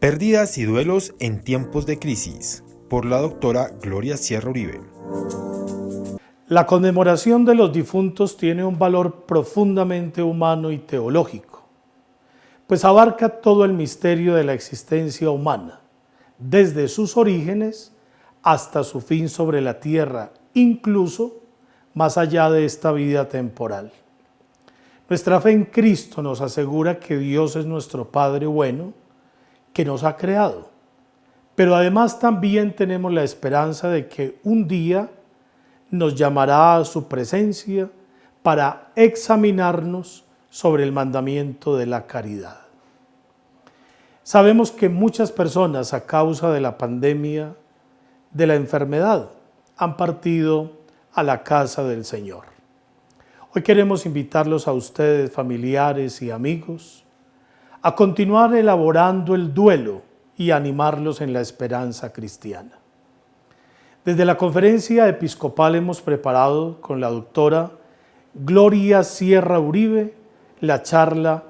Pérdidas y duelos en tiempos de crisis, por la doctora Gloria Sierra Uribe. La conmemoración de los difuntos tiene un valor profundamente humano y teológico, pues abarca todo el misterio de la existencia humana, desde sus orígenes hasta su fin sobre la tierra, incluso más allá de esta vida temporal. Nuestra fe en Cristo nos asegura que Dios es nuestro Padre bueno, que nos ha creado, pero además también tenemos la esperanza de que un día nos llamará a su presencia para examinarnos sobre el mandamiento de la caridad. Sabemos que muchas personas, a causa de la pandemia, de la enfermedad, han partido a la casa del Señor. Hoy queremos invitarlos a ustedes, familiares y amigos, a continuar elaborando el duelo y animarlos en la esperanza cristiana. Desde la conferencia episcopal hemos preparado con la doctora Gloria Sierra Uribe la charla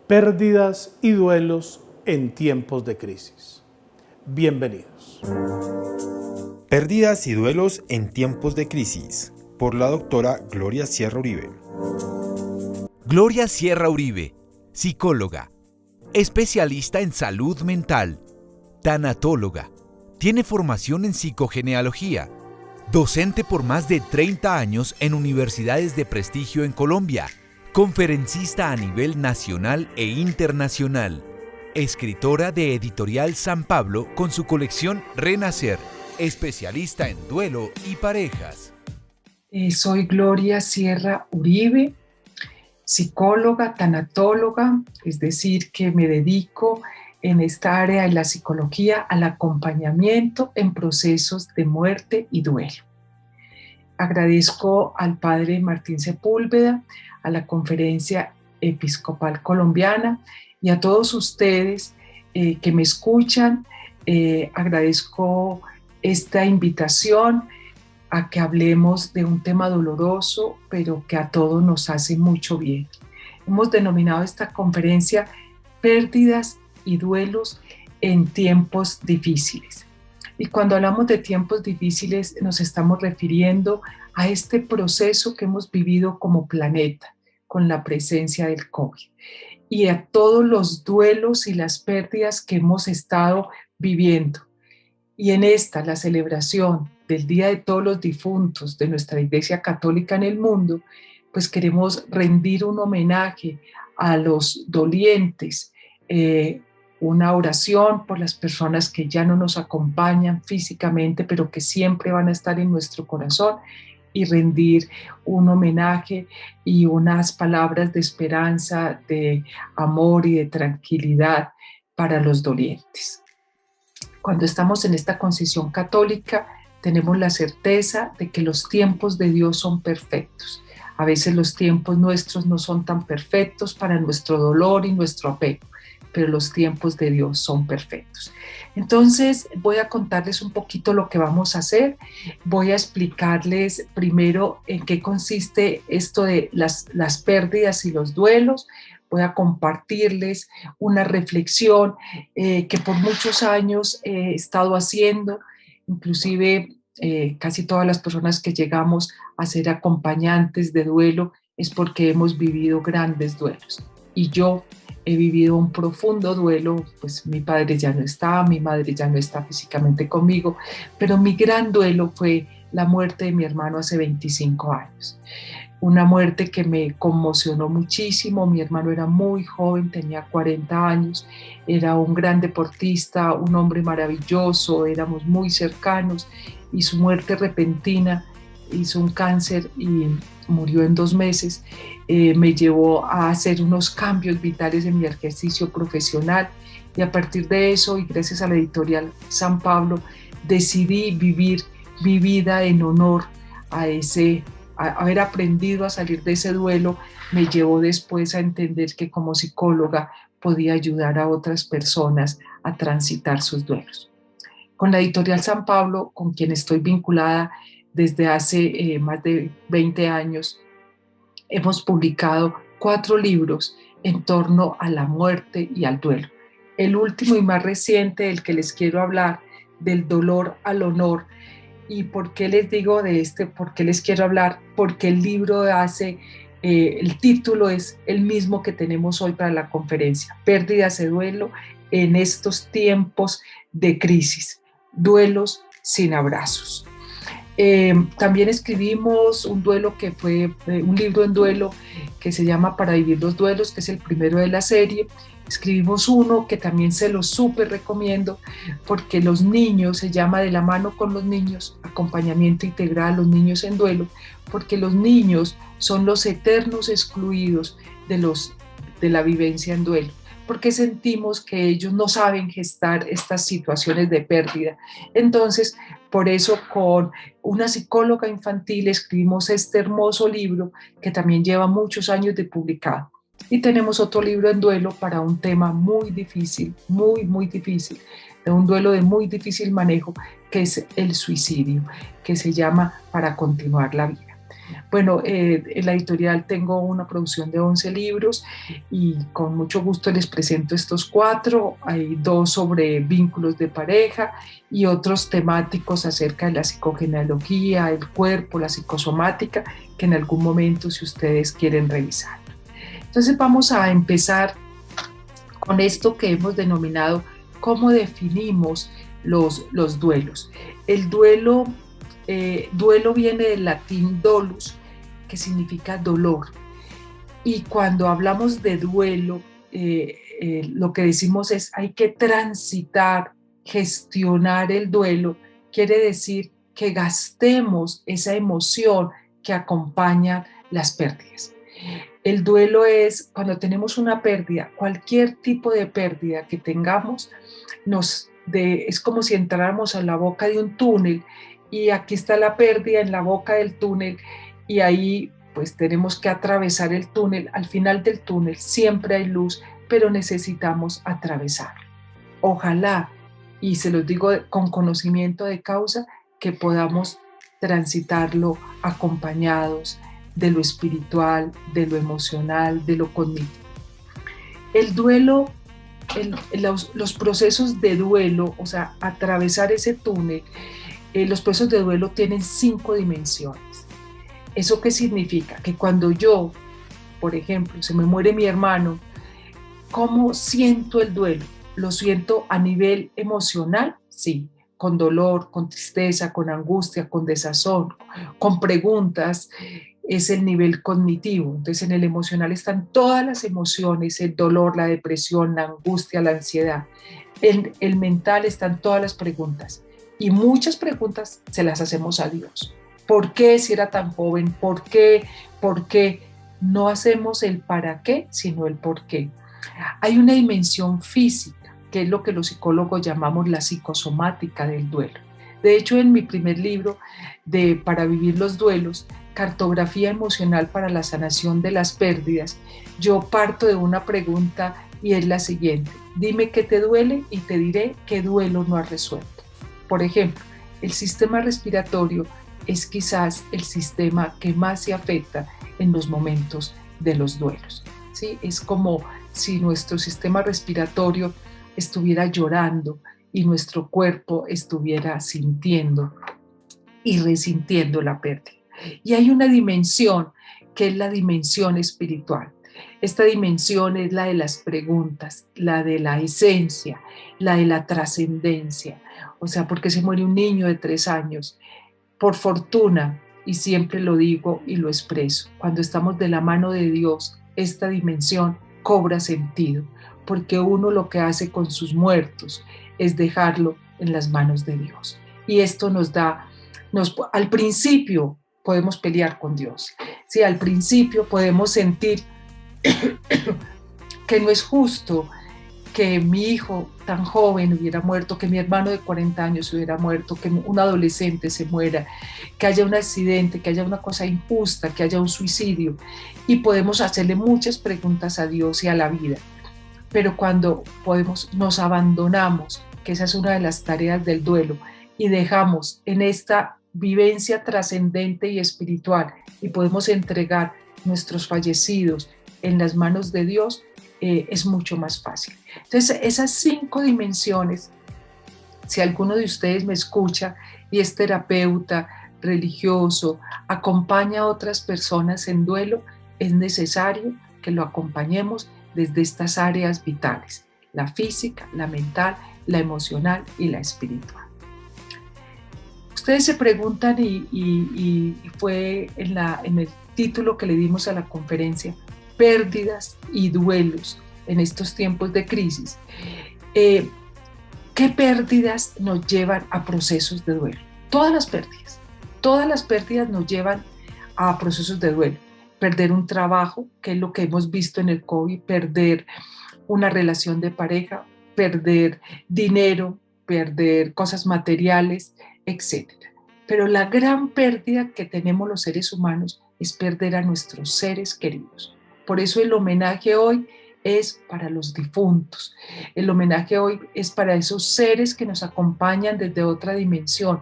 Pérdidas y duelos en tiempos de crisis. Bienvenidos. Pérdidas y duelos en tiempos de crisis, por la doctora Gloria Sierra Uribe. Gloria Sierra Uribe, psicóloga, especialista en salud mental, tanatóloga. Tiene formación en psicogenealogía, docente por más de 30 años en universidades de prestigio en Colombia, conferencista a nivel nacional e internacional, escritora de Editorial San Pablo con su colección Renacer, especialista en duelo y parejas. Soy Gloria Sierra Uribe, psicóloga, tanatóloga, es decir, que me dedico en esta área de la psicología al acompañamiento en procesos de muerte y duelo. Agradezco al padre Martín Sepúlveda, a la Conferencia Episcopal Colombiana y a todos ustedes que me escuchan. Agradezco esta invitación a que hablemos de un tema doloroso, pero que a todos nos hace mucho bien. Hemos denominado esta conferencia Pérdidas y duelos en tiempos difíciles. Y cuando hablamos de tiempos difíciles nos estamos refiriendo a este proceso que hemos vivido como planeta con la presencia del COVID y a todos los duelos y las pérdidas que hemos estado viviendo. Y en esta, la celebración del Día de Todos los Difuntos de nuestra Iglesia Católica en el mundo, pues queremos rendir un homenaje a los dolientes, una oración por las personas que ya no nos acompañan físicamente, pero que siempre van a estar en nuestro corazón, y rendir un homenaje y unas palabras de esperanza, de amor y de tranquilidad para los dolientes. Cuando estamos en esta concesión católica, tenemos la certeza de que los tiempos de Dios son perfectos. A veces los tiempos nuestros no son tan perfectos para nuestro dolor y nuestro apego, pero los tiempos de Dios son perfectos. Entonces voy a contarles un poquito lo que vamos a hacer. Voy a explicarles primero en qué consiste esto de las pérdidas y los duelos. Voy a compartirles una reflexión que por muchos años he estado haciendo, inclusive casi todas las personas que llegamos a ser acompañantes de duelo es porque hemos vivido grandes duelos. Y yo he vivido un profundo duelo, pues mi padre ya no está, mi madre ya no está físicamente conmigo, pero mi gran duelo fue la muerte de mi hermano hace 25 años. Una muerte que me conmocionó muchísimo. Mi hermano era muy joven, tenía 40 años, era un gran deportista, un hombre maravilloso, éramos muy cercanos, y su muerte repentina, hizo un cáncer y murió en 2 meses, me llevó a hacer unos cambios vitales en mi ejercicio profesional, y a partir de eso, y gracias a la Editorial San Pablo, decidí vivir mi vida en honor a haber aprendido a salir de ese duelo. Me llevó después a entender que como psicóloga podía ayudar a otras personas a transitar sus duelos. Con la Editorial San Pablo, con quien estoy vinculada desde hace más de 20 años, hemos publicado 4 libros en torno a la muerte y al duelo. el último y más reciente del que les quiero hablar, del dolor al honor. ¿Y por qué les digo de este? ¿Por qué les quiero hablar? Porque el libro el título es el mismo que tenemos hoy para la conferencia, Pérdidas y duelo en estos tiempos de crisis, duelos sin abrazos. También escribimos un duelo que fue un libro en duelo que se llama Para vivir los duelos, que es el primero de la serie. Escribimos uno que también se lo súper recomiendo porque los niños, se llama De la mano con los niños, acompañamiento integral a los niños en duelo, porque los niños son los eternos excluidos de la vivencia en duelo, porque sentimos que ellos no saben gestar estas situaciones de pérdida. Entonces, por eso con una psicóloga infantil escribimos este hermoso libro que también lleva muchos años de publicado. Y tenemos otro libro en duelo para un tema muy difícil, muy difícil, de un duelo de muy difícil manejo, que es el suicidio, que se llama Para continuar la vida. Bueno, en la editorial tengo una producción de 11 libros y con mucho gusto les presento estos 4. Hay 2 sobre vínculos de pareja y otros temáticos acerca de la psicogenealogía, el cuerpo, la psicosomática, que en algún momento si ustedes quieren revisar. Entonces vamos a empezar con esto que hemos denominado cómo definimos los duelos. El duelo viene del latín dolus, que significa dolor. Y cuando hablamos de duelo, lo que decimos es hay que transitar, gestionar el duelo. Quiere decir que gastemos esa emoción que acompaña las pérdidas. El duelo es cuando tenemos una pérdida, cualquier tipo de pérdida que tengamos, es como si entráramos a la boca de un túnel y aquí está la pérdida en la boca del túnel y ahí pues tenemos que atravesar el túnel. Al final del túnel siempre hay luz, pero necesitamos atravesarlo. Ojalá, y se los digo con conocimiento de causa, que podamos transitarlo acompañados de lo espiritual, de lo emocional, de lo cognitivo. El duelo, los procesos de duelo, o sea, atravesar ese túnel, los procesos de duelo tienen 5 dimensiones. ¿Eso qué significa? Que cuando yo, por ejemplo, se me muere mi hermano, ¿cómo siento el duelo? ¿Lo siento a nivel emocional? Sí, con dolor, con tristeza, con angustia, con desazón, con preguntas. Es el nivel cognitivo. Entonces en el emocional están todas las emociones, el dolor, la depresión, la angustia, la ansiedad. En el mental están todas las preguntas y muchas preguntas se las hacemos a Dios. ¿Por qué si era tan joven? ¿Por qué? ¿Por qué? No hacemos el para qué, sino el por qué. Hay una dimensión física, que es lo que los psicólogos llamamos la psicosomática del duelo. De hecho, en mi primer libro de Para vivir los duelos, Cartografía emocional para la sanación de las pérdidas, yo parto de una pregunta y es la siguiente: dime qué te duele y te diré qué duelo no has resuelto. Por ejemplo, el sistema respiratorio es quizás el sistema que más se afecta en los momentos de los duelos, ¿sí? Es como si nuestro sistema respiratorio estuviera llorando y nuestro cuerpo estuviera sintiendo y resintiendo la pérdida. Y hay una dimensión que es la dimensión espiritual. Esta dimensión es la de las preguntas, la de la esencia, la de la trascendencia. O sea, ¿por qué se muere un niño de 3 años? Por fortuna, y siempre lo digo y lo expreso, cuando estamos de la mano de Dios, esta dimensión cobra sentido, porque uno lo que hace con sus muertos es dejarlo en las manos de Dios. Y esto al principio podemos pelear con Dios. Sí, al principio podemos sentir que no es justo que mi hijo tan joven hubiera muerto, que mi hermano de 40 años hubiera muerto, que un adolescente se muera, que haya un accidente, que haya una cosa injusta, que haya un suicidio. Y podemos hacerle muchas preguntas a Dios y a la vida. Pero cuando nos abandonamos, que esa es una de las tareas del duelo, y dejamos en esta vivencia trascendente y espiritual y podemos entregar nuestros fallecidos en las manos de Dios, es mucho más fácil. Entonces, esas 5 dimensiones, si alguno de ustedes me escucha y es terapeuta, religioso, acompaña a otras personas en duelo, es necesario que lo acompañemos desde estas áreas vitales, la física, la mental, la emocional y la espiritual. Ustedes se preguntan, y fue en el título que le dimos a la conferencia, pérdidas y duelos en estos tiempos de crisis. ¿Qué pérdidas nos llevan a procesos de duelo? Todas las pérdidas nos llevan a procesos de duelo. Perder un trabajo, que es lo que hemos visto en el COVID, perder una relación de pareja, perder dinero, perder cosas materiales, etc. Pero la gran pérdida que tenemos los seres humanos es perder a nuestros seres queridos. Por eso el homenaje hoy es para los difuntos. El homenaje hoy es para esos seres que nos acompañan desde otra dimensión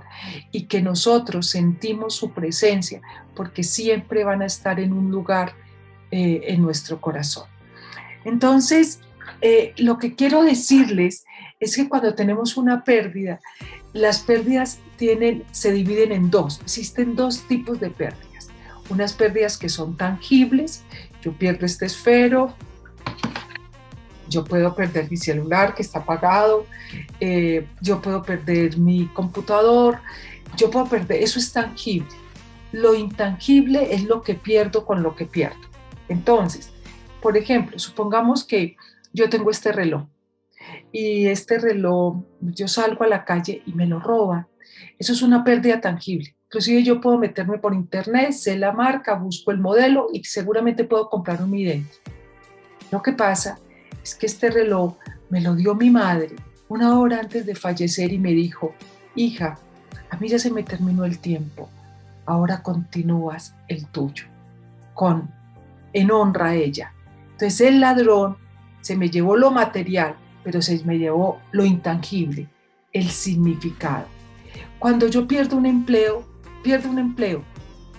y que nosotros sentimos su presencia porque siempre van a estar en un lugar en nuestro corazón. Entonces, lo que quiero decirles es que cuando tenemos una pérdida, las pérdidas se dividen en dos. Existen 2 tipos de pérdidas. Unas pérdidas que son tangibles. Yo pierdo este esfero, yo puedo perder mi celular que está apagado, yo puedo perder mi computador, yo puedo perder, eso es tangible. Lo intangible es lo que pierdo con lo que pierdo. Entonces, por ejemplo, supongamos que yo tengo este reloj y este reloj, yo salgo a la calle y me lo roban. Eso es una pérdida tangible. Inclusive yo puedo meterme por internet, sé la marca, busco el modelo y seguramente puedo comprar un idéntico. Lo que pasa es que este reloj me lo dio mi madre 1 hora antes de fallecer y me dijo: hija, a mí ya se me terminó el tiempo, ahora continúas el tuyo, en honra a ella. Entonces el ladrón se me llevó lo material, pero se me llevó lo intangible, el significado. Cuando yo pierdo un empleo,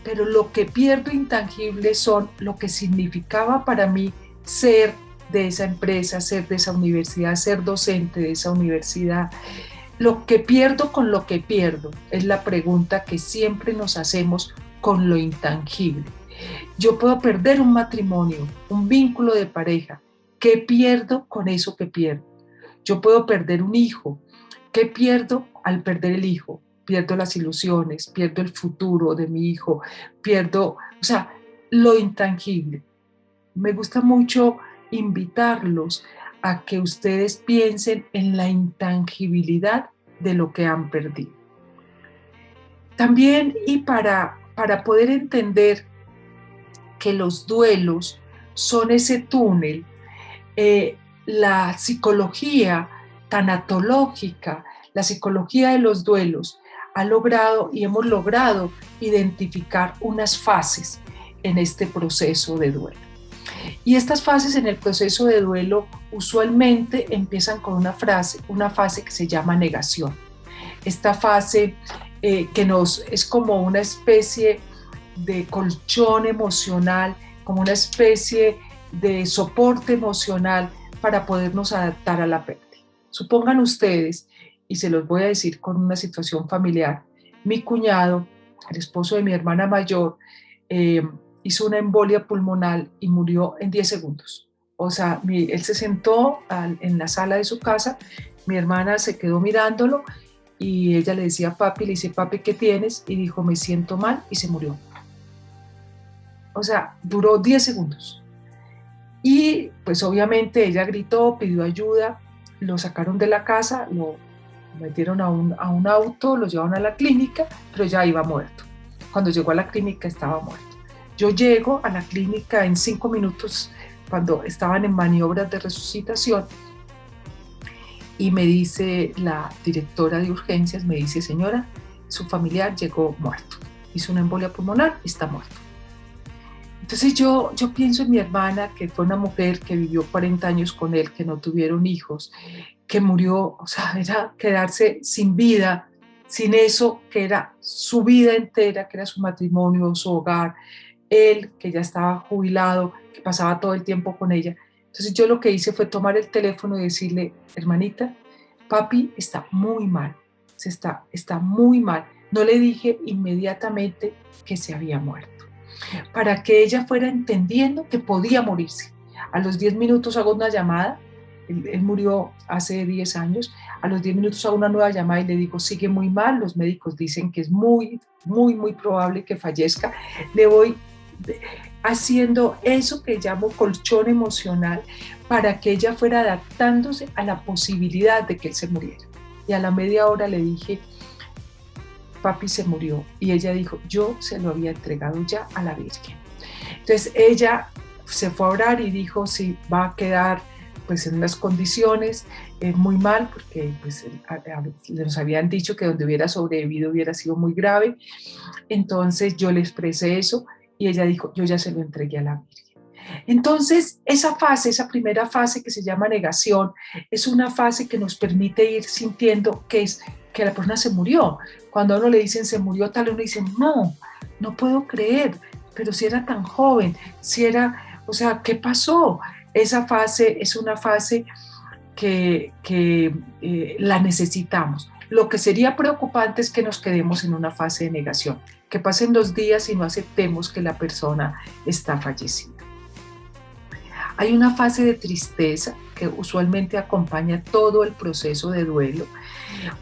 pero lo que pierdo intangible son lo que significaba para mí ser de esa empresa, ser de esa universidad, ser docente de esa universidad. Lo que pierdo con lo que pierdo es la pregunta que siempre nos hacemos con lo intangible. Yo puedo perder un matrimonio, un vínculo de pareja. ¿Qué pierdo con eso que pierdo? Yo puedo perder un hijo. ¿Qué pierdo al perder el hijo? Pierdo las ilusiones, pierdo el futuro de mi hijo, pierdo, lo intangible. Me gusta mucho invitarlos a que ustedes piensen en la intangibilidad de lo que han perdido. También, y para poder entender que los duelos son ese túnel, la psicología tanatológica, la psicología de los duelos, hemos logrado identificar unas fases en este proceso de duelo. Y estas fases en el proceso de duelo usualmente empiezan con una fase que se llama negación. Esta fase es como una especie de colchón emocional, como una especie de soporte emocional para podernos adaptar a la pérdida. Supongan ustedes, y se los voy a decir con una situación familiar, mi cuñado, el esposo de mi hermana mayor, hizo una embolia pulmonar y murió en 10 segundos. Él se sentó en la sala de su casa, mi hermana se quedó mirándolo y ella le decía papi, le dice: papi, ¿qué tienes? Y dijo: me siento mal, y se murió. Duró 10 segundos. Y pues obviamente ella gritó, pidió ayuda, lo sacaron de la casa, lo metieron a un auto, lo llevaron a la clínica, pero ya iba muerto. Cuando llegó a la clínica estaba muerto. Yo llego a la clínica en 5 minutos cuando estaban en maniobras de resucitación y me dice la directora de urgencias, me dice: señora, su familiar llegó muerto, hizo una embolia pulmonar y está muerto. Entonces yo pienso en mi hermana, que fue una mujer que vivió 40 años con él, que no tuvieron hijos, que murió, era quedarse sin vida, sin eso que era su vida entera, que era su matrimonio, su hogar, él que ya estaba jubilado, que pasaba todo el tiempo con ella. Entonces yo lo que hice fue tomar el teléfono y decirle, hermanita, papi está muy mal, está muy mal. No le dije inmediatamente que se había muerto, para que ella fuera entendiendo que podía morirse. A los 10 minutos hago una llamada, él murió hace 10 años, a los 10 minutos hago una nueva llamada y le digo, sigue muy mal, los médicos dicen que es muy probable que fallezca. Le voy haciendo eso que llamo colchón emocional para que ella fuera adaptándose a la posibilidad de que él se muriera. Y a la media hora le dije, papi se murió, y ella dijo, yo se lo había entregado ya a la Virgen. Entonces ella se fue a orar y dijo, sí, va a quedar pues en unas condiciones muy mal, porque pues, nos habían dicho que donde hubiera sobrevivido hubiera sido muy grave. Entonces yo le expresé eso y ella dijo, yo ya se lo entregué a la Virgen. Entonces esa primera fase que se llama negación, es una fase que nos permite ir sintiendo que la persona se murió. Cuando a uno le dicen se murió tal, uno dice, no puedo creer, pero si era tan joven, ¿qué pasó? Esa fase es una fase que la necesitamos. Lo que sería preocupante es que nos quedemos en una fase de negación, que pasen 2 días y no aceptemos que la persona está fallecida. Hay una fase de tristeza que usualmente acompaña todo el proceso de duelo,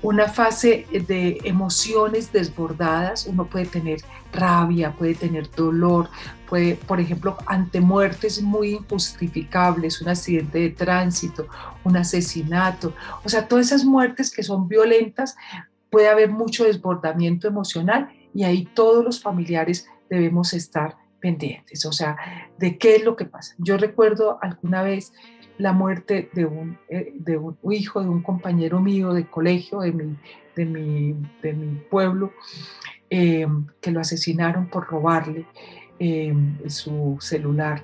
una fase de emociones desbordadas. Uno puede tener rabia, puede tener dolor, puede, por ejemplo, ante muertes muy injustificables, un accidente de tránsito, un asesinato, o sea, todas esas muertes que son violentas, puede haber mucho desbordamiento emocional y ahí todos los familiares debemos estar pendientes, o sea, de qué es lo que pasa. Yo recuerdo alguna vez la muerte de un hijo de un compañero mío de colegio, de mi pueblo, que lo asesinaron por robarle su celular.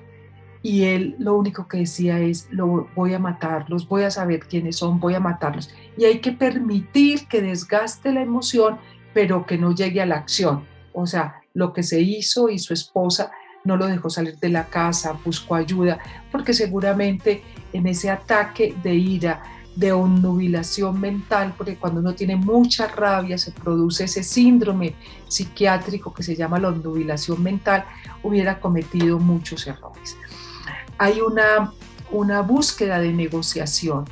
Y él lo único que decía es, voy a matarlos, voy a saber quiénes son, voy a matarlos. Y hay que permitir que desgaste la emoción, pero que no llegue a la acción. O sea, lo que se hizo y su esposa no lo dejó salir de la casa, buscó ayuda, porque seguramente en ese ataque de ira, de obnubilación mental, porque cuando uno tiene mucha rabia se produce ese síndrome psiquiátrico que se llama la obnubilación mental, hubiera cometido muchos errores. Hay una búsqueda de negociación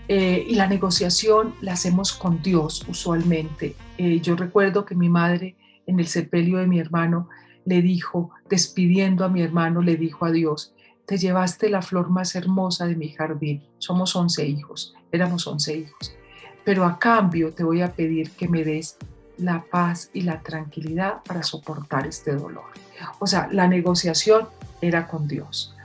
y la negociación la hacemos con Dios usualmente. Yo recuerdo que mi madre en el sepelio de mi hermano le dijo, despidiendo a mi hermano, le dijo a Dios, te llevaste la flor más hermosa de mi jardín, somos 11 hijos, éramos 11 hijos, pero a cambio te voy a pedir que me des la paz y la tranquilidad para soportar este dolor. O sea, la negociación era con Dios.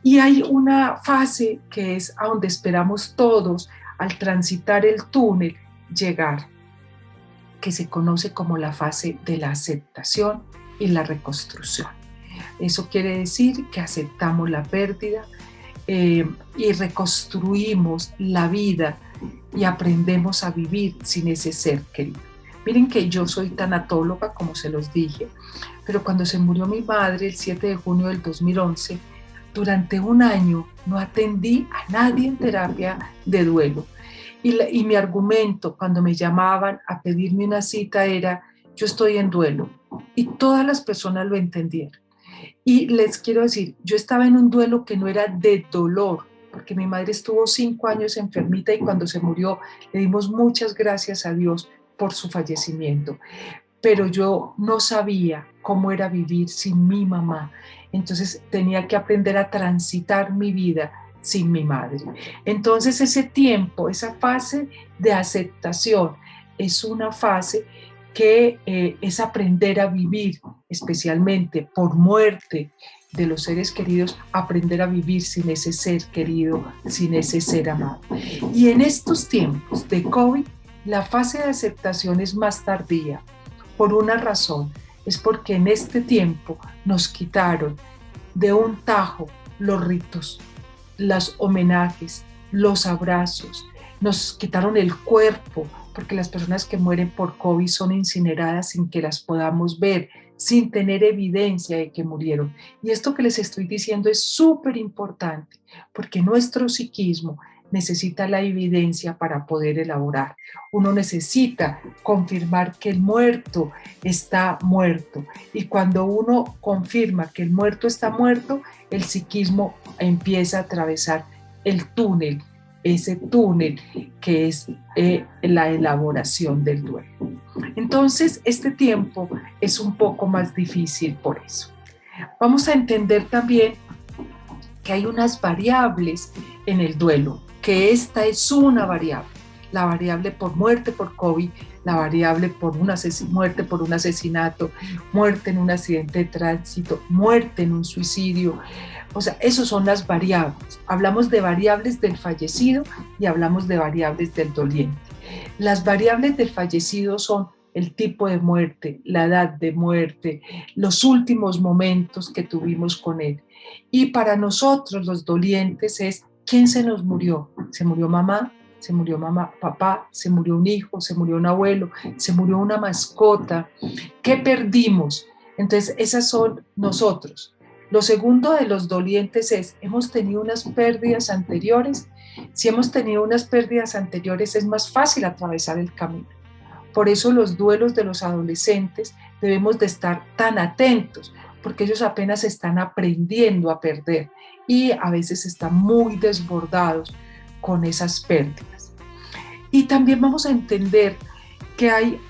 Y hay una fase que es a donde esperamos todos al transitar el túnel llegar, que se conoce como la fase de la aceptación y la reconstrucción. Eso quiere decir que aceptamos la pérdida y reconstruimos la vida y aprendemos a vivir sin ese ser querido. Miren que yo soy tanatóloga, como se los dije, pero cuando se murió mi madre el 7 de junio del 2011, durante 1 año no atendí a nadie en terapia de duelo. Y mi argumento cuando me llamaban a pedirme una cita era, yo estoy en duelo. Y todas las personas lo entendieron. Y les quiero decir, yo estaba en un duelo que no era de dolor, porque mi madre estuvo 5 años enfermita y cuando se murió le dimos muchas gracias a Dios por su fallecimiento. Pero yo no sabía cómo era vivir sin mi mamá. Entonces tenía que aprender a transitar mi vida sin mi madre. Entonces ese tiempo, esa fase de aceptación es una fase que es aprender a vivir, especialmente por muerte de los seres queridos, aprender a vivir sin ese ser querido, sin ese ser amado. Y en estos tiempos de COVID, la fase de aceptación es más tardía, por una razón, es porque en este tiempo nos quitaron de un tajo los ritos, los homenajes, los abrazos, nos quitaron el cuerpo, porque las personas que mueren por COVID son incineradas sin que las podamos ver, sin tener evidencia de que murieron. Y esto que les estoy diciendo es súper importante, porque nuestro psiquismo necesita la evidencia para poder elaborar. Uno necesita confirmar que el muerto está muerto. Y cuando uno confirma que el muerto está muerto, el psiquismo empieza a atravesar el túnel, ese túnel que es la elaboración del duelo. Entonces, este tiempo es un poco más difícil por eso. Vamos a entender también que hay unas variables en el duelo, que esta es una variable, la variable por muerte por COVID, la variable por muerte por un asesinato, muerte en un accidente de tránsito, muerte en un suicidio. O sea, esas son las variables. Hablamos de variables del fallecido y hablamos de variables del doliente. Las variables del fallecido son el tipo de muerte, la edad de muerte, los últimos momentos que tuvimos con él. Y para nosotros los dolientes es ¿quién se nos murió? ¿Se murió mamá? ¿Se murió papá? ¿Se murió un hijo? ¿Se murió un abuelo? ¿Se murió una mascota? ¿Qué perdimos? Entonces, esas son nosotros. Lo segundo de los dolientes es, ¿hemos tenido unas pérdidas anteriores? Si hemos tenido unas pérdidas anteriores, es más fácil atravesar el camino. Por eso los duelos de los adolescentes debemos de estar tan atentos, porque ellos apenas están aprendiendo a perder y a veces están muy desbordados con esas pérdidas. Y también vamos a entender que hay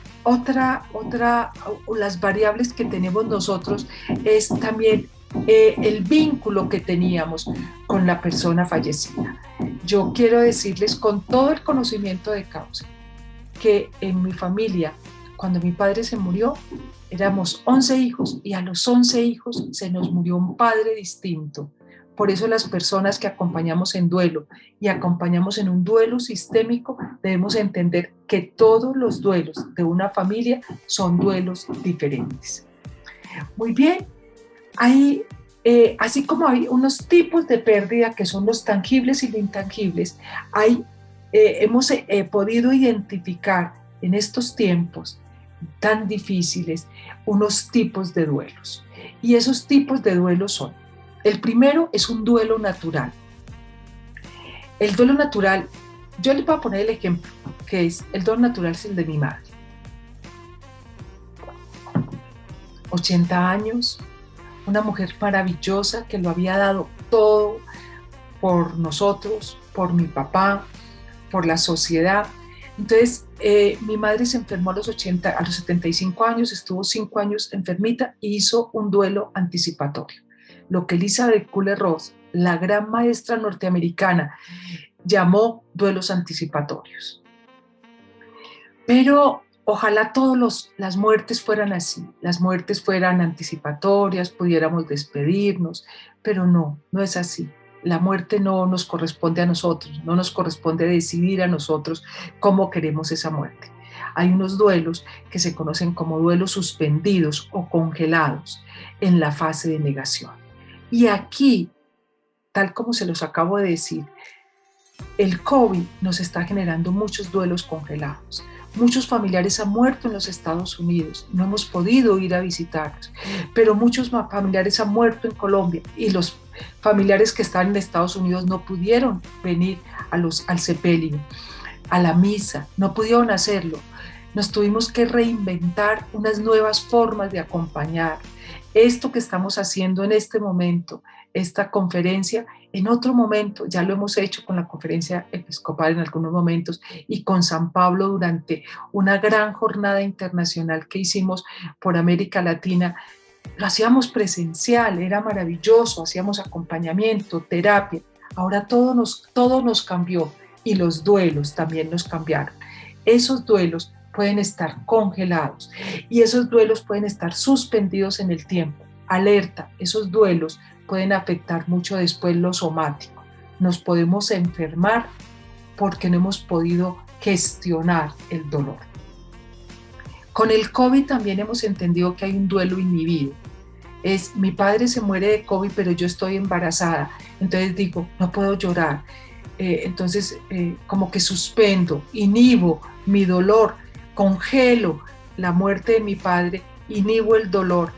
las variables que tenemos nosotros es también el vínculo que teníamos con la persona fallecida. Yo quiero decirles con todo el conocimiento de causa que en mi familia, cuando mi padre se murió, éramos 11 hijos y a los 11 hijos se nos murió un padre distinto. Por eso las personas que acompañamos en duelo y acompañamos en un duelo sistémico debemos entender que todos los duelos de una familia son duelos diferentes. Muy bien, así como hay unos tipos de pérdida que son los tangibles y los intangibles, hemos podido identificar en estos tiempos tan difíciles unos tipos de duelos. Y esos tipos de duelos son: el primero es un duelo natural. El duelo natural, yo les voy a poner el ejemplo, que es el duelo natural es el de mi madre. 80 años, una mujer maravillosa que lo había dado todo por nosotros, por mi papá, por la sociedad. Entonces, mi madre se enfermó a los 75 años, estuvo 5 años enfermita y hizo un duelo anticipatorio. Lo que Elizabeth Kubler-Ross, la gran maestra norteamericana, llamó duelos anticipatorios. Pero ojalá las muertes fueran así, las muertes fueran anticipatorias, pudiéramos despedirnos, pero no es así. La muerte no nos corresponde a nosotros, no nos corresponde decidir a nosotros cómo queremos esa muerte. Hay unos duelos que se conocen como duelos suspendidos o congelados en la fase de negación. Y aquí, tal como se los acabo de decir, el COVID nos está generando muchos duelos congelados. Muchos familiares han muerto en los Estados Unidos, no hemos podido ir a visitarlos, pero muchos familiares han muerto en Colombia y los familiares que están en Estados Unidos no pudieron venir al sepelio, a la misa, no pudieron hacerlo. Nos tuvimos que reinventar unas nuevas formas de acompañar. Esto que estamos haciendo en este momento, esta conferencia, en otro momento, ya lo hemos hecho con la conferencia episcopal en algunos momentos y con San Pablo durante una gran jornada internacional que hicimos por América Latina. Lo hacíamos presencial, era maravilloso, hacíamos acompañamiento, terapia. Ahora todo nos cambió y los duelos también nos cambiaron. Esos duelos pueden estar congelados y esos duelos pueden estar suspendidos en el tiempo. Alerta, esos duelos pueden afectar mucho después lo somático. Nos podemos enfermar porque no hemos podido gestionar el dolor. Con el COVID también hemos entendido que hay un duelo inhibido. Mi padre se muere de COVID, pero yo estoy embarazada. Entonces digo, no puedo llorar. Entonces como que suspendo, inhibo mi dolor, congelo la muerte de mi padre inhibo el dolor,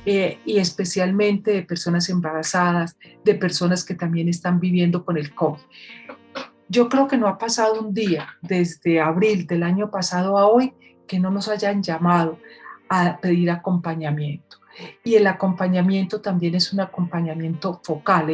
y especialmente de personas embarazadas, de personas que también están viviendo con el COVID. Yo creo que no ha pasado un día desde abril del año pasado a hoy que no nos hayan llamado a pedir acompañamiento. Y el acompañamiento también es un acompañamiento focal.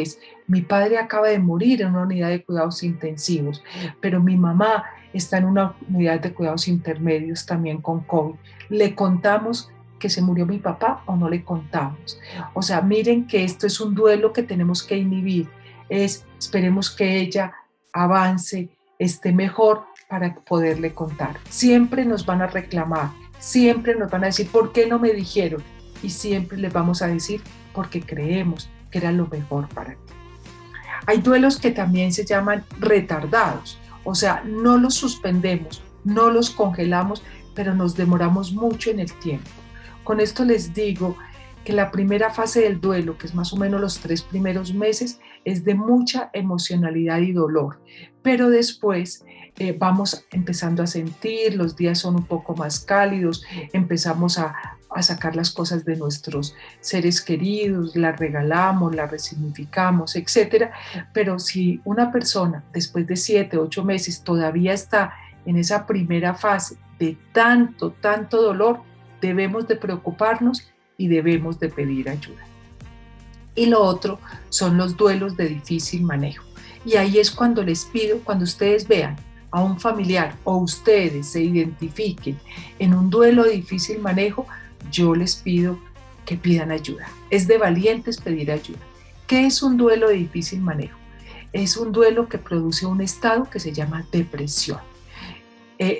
Mi padre acaba de morir en una unidad de cuidados intensivos, pero mi mamá está en una unidad de cuidados intermedios también con COVID. ¿Le contamos que se murió mi papá o no le contamos? O sea, miren que esto es un duelo que tenemos que inhibir. Esperemos que ella avance, esté mejor para poderle contar. Siempre nos van a reclamar, siempre nos van a decir, ¿por qué no me dijeron? Y siempre les vamos a decir, porque creemos que era lo mejor para ti. Hay duelos que también se llaman retardados, o sea, no los suspendemos, no los congelamos, pero nos demoramos mucho en el tiempo. Con esto les digo que la primera fase del duelo, que es más o menos los 3 primeros meses, es de mucha emocionalidad y dolor, pero después vamos empezando a sentir, los días son un poco más cálidos, empezamos a sacar las cosas de nuestros seres queridos, las regalamos, las resignificamos, etc. Pero si una persona después de 7, 8 meses todavía está en esa primera fase de tanto dolor, debemos de preocuparnos y debemos de pedir ayuda. Y lo otro son los duelos de difícil manejo. Y ahí es cuando les pido, cuando ustedes vean a un familiar o ustedes se identifiquen en un duelo de difícil manejo, yo les pido que pidan ayuda. Es de valientes pedir ayuda. ¿Qué es un duelo de difícil manejo? Es un duelo que produce un estado que se llama depresión.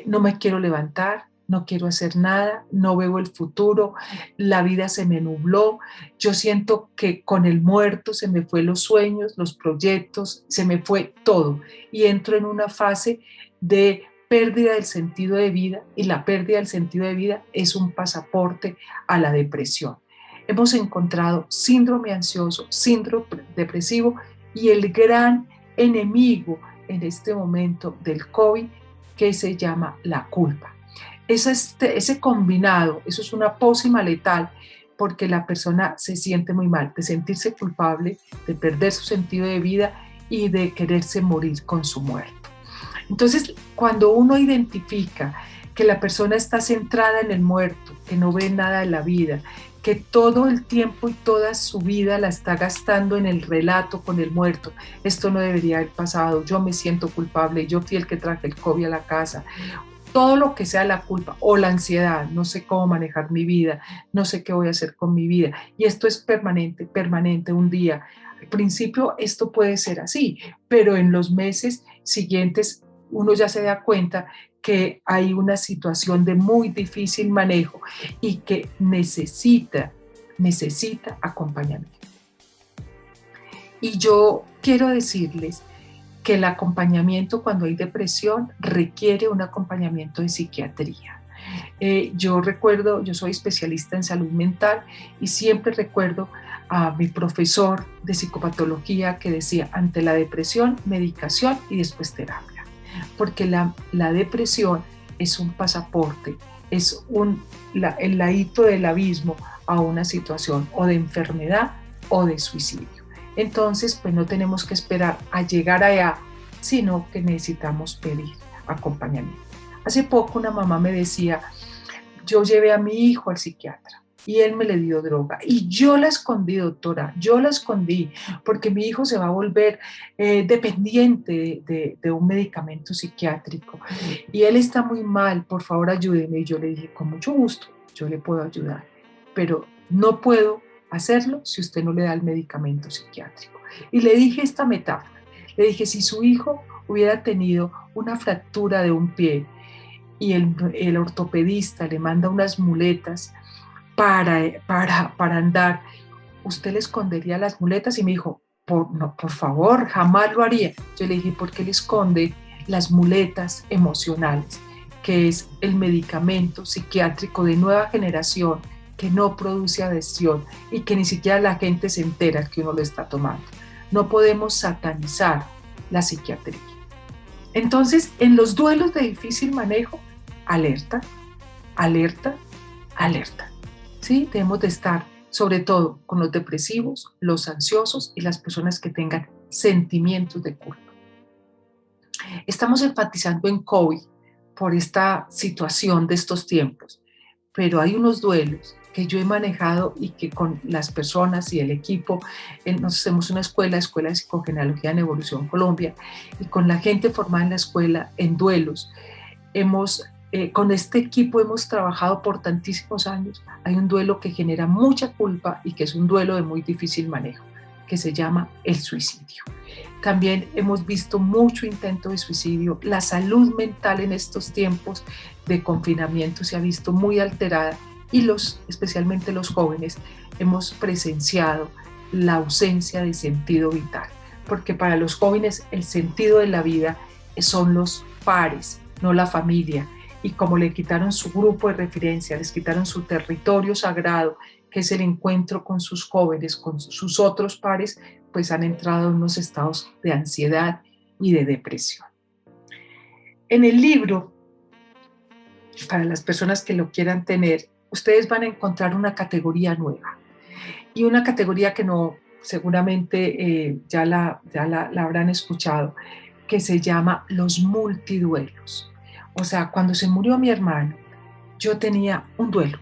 No me quiero levantar, no quiero hacer nada, no veo el futuro, la vida se me nubló, yo siento que con el muerto se me fue los sueños, los proyectos, se me fue todo y entro en una fase de pérdida del sentido de vida y la pérdida del sentido de vida es un pasaporte a la depresión. Hemos encontrado síndrome ansioso, síndrome depresivo y el gran enemigo en este momento del COVID que se llama la culpa. Ese combinado, eso es una pócima letal porque la persona se siente muy mal, de sentirse culpable, de perder su sentido de vida y de quererse morir con su muerto. Entonces, cuando uno identifica que la persona está centrada en el muerto, que no ve nada de la vida, que todo el tiempo y toda su vida la está gastando en el relato con el muerto, esto no debería haber pasado, yo me siento culpable, yo fui el que traje el COVID a la casa, todo lo que sea la culpa o la ansiedad, no sé cómo manejar mi vida, no sé qué voy a hacer con mi vida. Y esto es permanente, un día. Al principio esto puede ser así, pero en los meses siguientes uno ya se da cuenta que hay una situación de muy difícil manejo y que necesita acompañamiento. Y yo quiero decirles que el acompañamiento cuando hay depresión requiere un acompañamiento de psiquiatría. Yo soy especialista en salud mental y siempre recuerdo a mi profesor de psicopatología que decía, ante la depresión, medicación y después terapia. Porque la depresión es un pasaporte, es el ladito del abismo a una situación o de enfermedad o de suicidio. Entonces, pues no tenemos que esperar a llegar allá, sino que necesitamos pedir acompañamiento. Hace poco una mamá me decía, yo llevé a mi hijo al psiquiatra y él me le dio droga y yo la escondí, doctora, yo la escondí porque mi hijo se va a volver dependiente de un medicamento psiquiátrico y él está muy mal, por favor ayúdeme. Y yo le dije, con mucho gusto, yo le puedo ayudar, pero no puedo hacerlo si usted no le da el medicamento psiquiátrico. Y le dije esta metáfora, le dije, si su hijo hubiera tenido una fractura de un pie y el ortopedista le manda unas muletas para andar, ¿usted le escondería las muletas? Y me dijo, por favor, jamás lo haría. Yo le dije, ¿por qué le esconde las muletas emocionales? Que es el medicamento psiquiátrico de nueva generación que no produce adhesión y que ni siquiera la gente se entera que uno lo está tomando. No podemos satanizar la psiquiatría. Entonces, en los duelos de difícil manejo, alerta, alerta, alerta. ¿sí? Debemos de estar sobre todo con los depresivos, los ansiosos y las personas que tengan sentimientos de culpa. Estamos enfatizando en COVID por esta situación de estos tiempos, pero hay unos duelos que yo he manejado y que con las personas y el equipo, nosotros hacemos una escuela de psicogenealogía en Evolución Colombia, y con la gente formada en la escuela en duelos, con este equipo hemos trabajado por tantísimos años. Hay un duelo que genera mucha culpa y que es un duelo de muy difícil manejo, que se llama el suicidio. También hemos visto mucho intento de suicidio. La salud mental en estos tiempos de confinamiento se ha visto muy alterada y especialmente los jóvenes hemos presenciado la ausencia de sentido vital, porque para los jóvenes el sentido de la vida son los pares, no la familia. Y como le quitaron su grupo de referencia, les quitaron su territorio sagrado, que es el encuentro con sus jóvenes, con sus otros pares, pues han entrado en unos estados de ansiedad y de depresión. En el libro, para las personas que lo quieran tener, ustedes van a encontrar una categoría nueva y una categoría que no, seguramente ya la habrán escuchado, que se llama los multiduelos. O sea, cuando se murió mi hermano, yo tenía un duelo,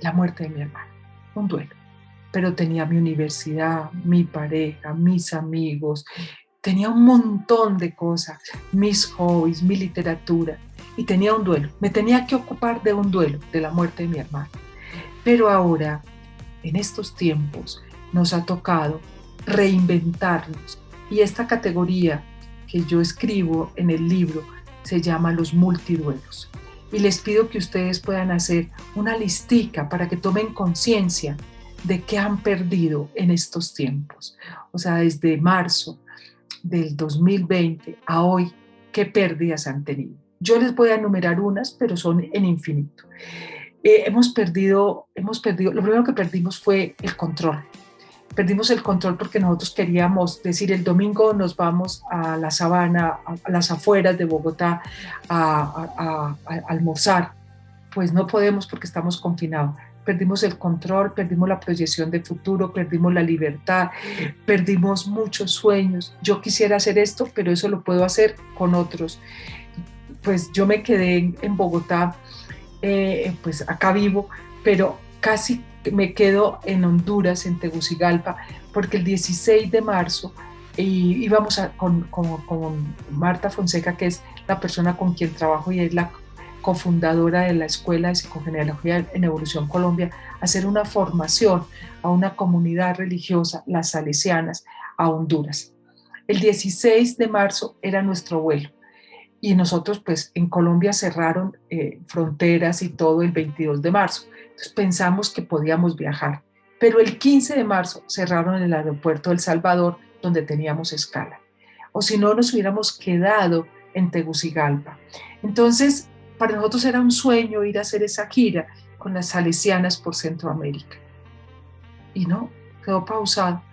la muerte de mi hermano, un duelo. Pero tenía mi universidad, mi pareja, mis amigos, tenía un montón de cosas, mis hobbies, mi literatura, y tenía un duelo. Me tenía que ocupar de un duelo, de la muerte de mi hermano. Pero ahora, en estos tiempos, nos ha tocado reinventarnos. Y esta categoría que yo escribo en el libro se llama los multiduelos. Y les pido que ustedes puedan hacer una listica para que tomen conciencia de qué han perdido en estos tiempos. O sea, desde marzo del 2020 a hoy, ¿qué pérdidas han tenido? Yo les voy a enumerar unas, pero son en infinito. Hemos perdido, lo primero que perdimos fue el control. Perdimos el control porque nosotros queríamos decir el domingo nos vamos a la sabana, a las afueras de Bogotá a almorzar. Pues no podemos porque estamos confinados. Perdimos el control, perdimos la proyección de futuro, perdimos la libertad, perdimos muchos sueños. Yo quisiera hacer esto, pero eso lo puedo hacer con otros. Pues yo me quedé en Bogotá, pues acá vivo, pero casi me quedo en Honduras, en Tegucigalpa, porque el 16 de marzo íbamos con Marta Fonseca, que es la persona con quien trabajo y es la cofundadora de la Escuela de Psicogenealogía en Evolución Colombia, a hacer una formación a una comunidad religiosa, las salesianas, a Honduras. El 16 de marzo era nuestro vuelo. Y nosotros, pues, en Colombia cerraron fronteras y todo el 22 de marzo. Entonces pensamos que podíamos viajar. Pero el 15 de marzo cerraron el aeropuerto de El Salvador, donde teníamos escala. O si no, nos hubiéramos quedado en Tegucigalpa. Entonces, para nosotros era un sueño ir a hacer esa gira con las salesianas por Centroamérica. Y no, quedó pausado.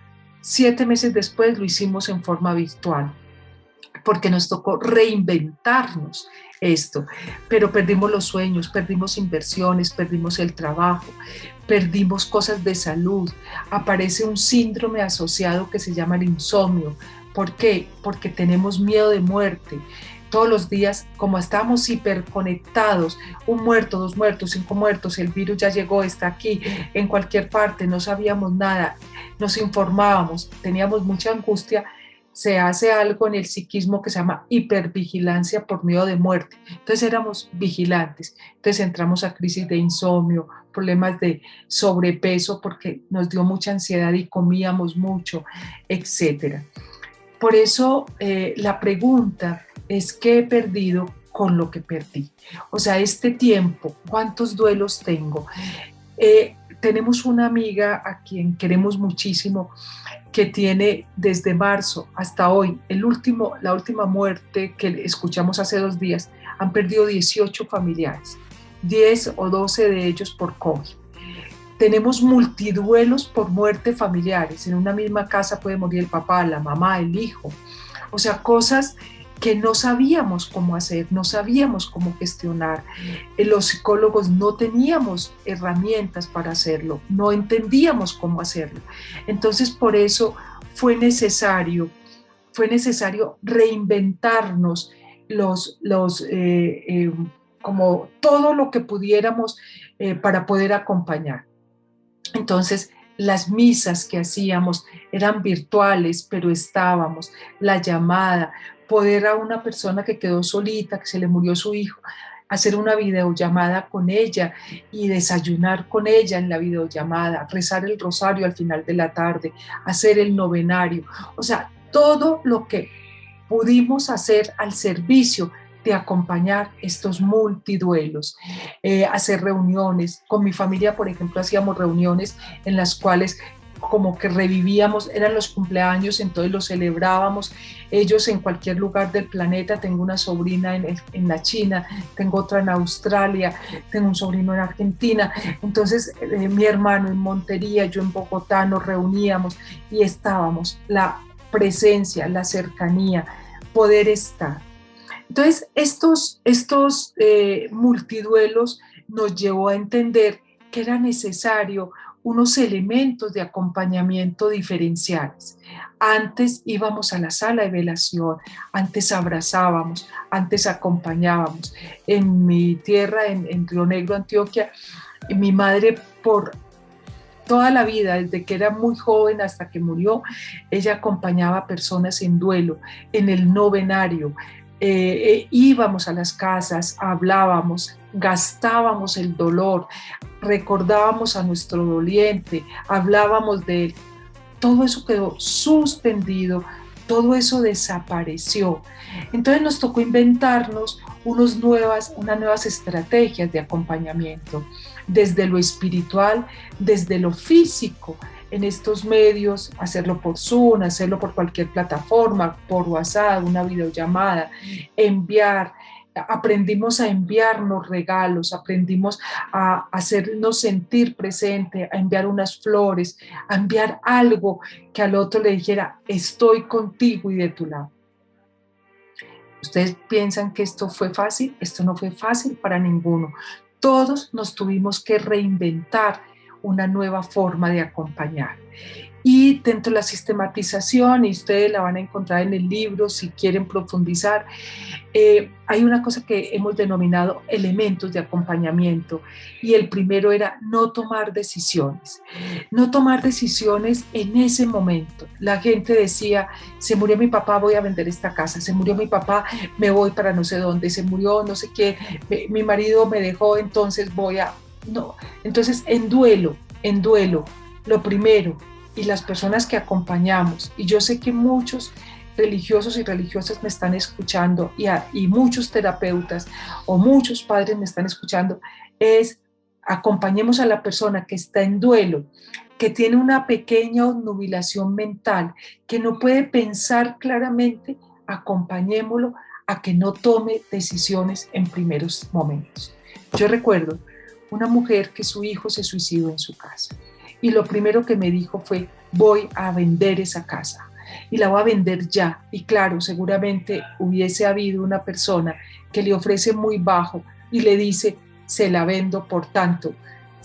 7 meses después lo hicimos en forma virtual, porque nos tocó reinventarnos esto, pero perdimos los sueños, perdimos inversiones, perdimos el trabajo, perdimos cosas de salud, aparece un síndrome asociado que se llama el insomnio. ¿Por qué? Porque tenemos miedo de muerte. Todos los días, como estamos hiperconectados, 1 muerto, 2 muertos, 5 muertos, el virus ya llegó, está aquí, en cualquier parte, no sabíamos nada, nos informábamos, teníamos mucha angustia. Se hace algo en el psiquismo que se llama hipervigilancia por miedo de muerte. Entonces éramos vigilantes. Entonces entramos a crisis de insomnio, problemas de sobrepeso porque nos dio mucha ansiedad y comíamos mucho, etc. Por eso la pregunta es ¿qué he perdido con lo que perdí? O sea, este tiempo, ¿cuántos duelos tengo? Tenemos una amiga a quien queremos muchísimo, que tiene desde marzo hasta hoy, la última muerte que escuchamos hace 2 días, han perdido 18 familiares, 10 o 12 de ellos por COVID. Tenemos multiduelos por muerte familiares. En una misma casa puede morir el papá, la mamá, el hijo. O sea, cosas que no sabíamos cómo hacer, no sabíamos cómo gestionar. Los psicólogos no teníamos herramientas para hacerlo, no entendíamos cómo hacerlo. Entonces, por eso fue necesario reinventarnos como todo lo que pudiéramos para poder acompañar. Entonces, las misas que hacíamos eran virtuales, pero estábamos, la llamada, poder a una persona que quedó solita, que se le murió su hijo, hacer una videollamada con ella y desayunar con ella en la videollamada, rezar el rosario al final de la tarde, hacer el novenario, o sea, todo lo que pudimos hacer al servicio de acompañar estos multiduelos, hacer reuniones. Con mi familia, por ejemplo, hacíamos reuniones en las cuales como que revivíamos, eran los cumpleaños, entonces los celebrábamos, ellos en cualquier lugar del planeta. Tengo una sobrina en la China, tengo otra en Australia, tengo un sobrino en Argentina, entonces mi hermano en Montería, yo en Bogotá, nos reuníamos y estábamos, la presencia, la cercanía, poder estar. Entonces, estos multiduelos nos llevó a entender que era necesario unos elementos de acompañamiento diferenciales. Antes íbamos a la sala de velación, antes abrazábamos, antes acompañábamos. En mi tierra, en Río Negro, Antioquia, mi madre por toda la vida, desde que era muy joven hasta que murió, ella acompañaba a personas en duelo, en el novenario. Íbamos a las casas, hablábamos, gastábamos el dolor, recordábamos a nuestro doliente, hablábamos de él. Todo eso quedó suspendido, todo eso desapareció. Entonces nos tocó inventarnos unas nuevas estrategias de acompañamiento, desde lo espiritual, desde lo físico, en estos medios, hacerlo por Zoom, hacerlo por cualquier plataforma, por WhatsApp, una videollamada, enviar. Aprendimos a enviarnos regalos, aprendimos a hacernos sentir presente, a enviar unas flores, a enviar algo que al otro le dijera, estoy contigo y de tu lado. ¿Ustedes piensan que esto fue fácil? Esto no fue fácil para ninguno. Todos nos tuvimos que reinventar una nueva forma de acompañar. Y dentro de la sistematización, y ustedes la van a encontrar en el libro si quieren profundizar, hay una cosa que hemos denominado elementos de acompañamiento, y el primero era no tomar decisiones. No tomar decisiones en ese momento. La gente decía, se murió mi papá, voy a vender esta casa, se murió mi papá, me voy para no sé dónde, se murió no sé qué, mi marido me dejó, entonces voy a... No, entonces en duelo, lo primero, y las personas que acompañamos, y yo sé que muchos religiosos y religiosas me están escuchando y muchos terapeutas o muchos padres me están escuchando, es acompañemos a la persona que está en duelo, que tiene una pequeña obnubilación mental, que no puede pensar claramente, acompañémoslo a que no tome decisiones en primeros momentos. Yo recuerdo una mujer que su hijo se suicidó en su casa. Y lo primero que me dijo fue, voy a vender esa casa y la voy a vender ya. Y claro, seguramente hubiese habido una persona que le ofrece muy bajo y le dice, se la vendo por tanto,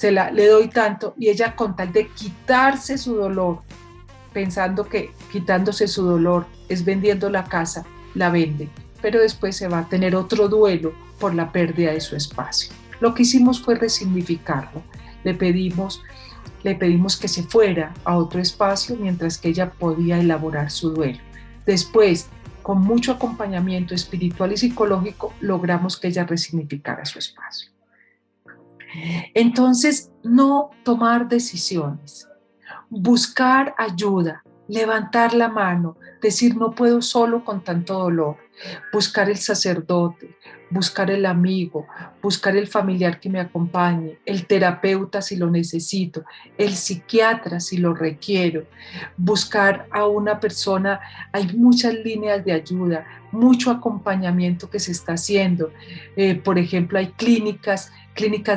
le doy tanto. Y ella, con tal de quitarse su dolor, pensando que quitándose su dolor es vendiendo la casa, la vende. Pero después se va a tener otro duelo por la pérdida de su espacio. Lo que hicimos fue resignificarlo. Le pedimos que se fuera a otro espacio mientras que ella podía elaborar su duelo. Después, con mucho acompañamiento espiritual y psicológico, logramos que ella resignificara su espacio. Entonces, no tomar decisiones, buscar ayuda, levantar la mano, decir no puedo solo con tanto dolor, buscar el sacerdote, buscar el amigo, buscar el familiar que me acompañe, el terapeuta si lo necesito, el psiquiatra si lo requiero, buscar a una persona. Hay muchas líneas de ayuda, mucho acompañamiento que se está haciendo. Por ejemplo, hay clínicas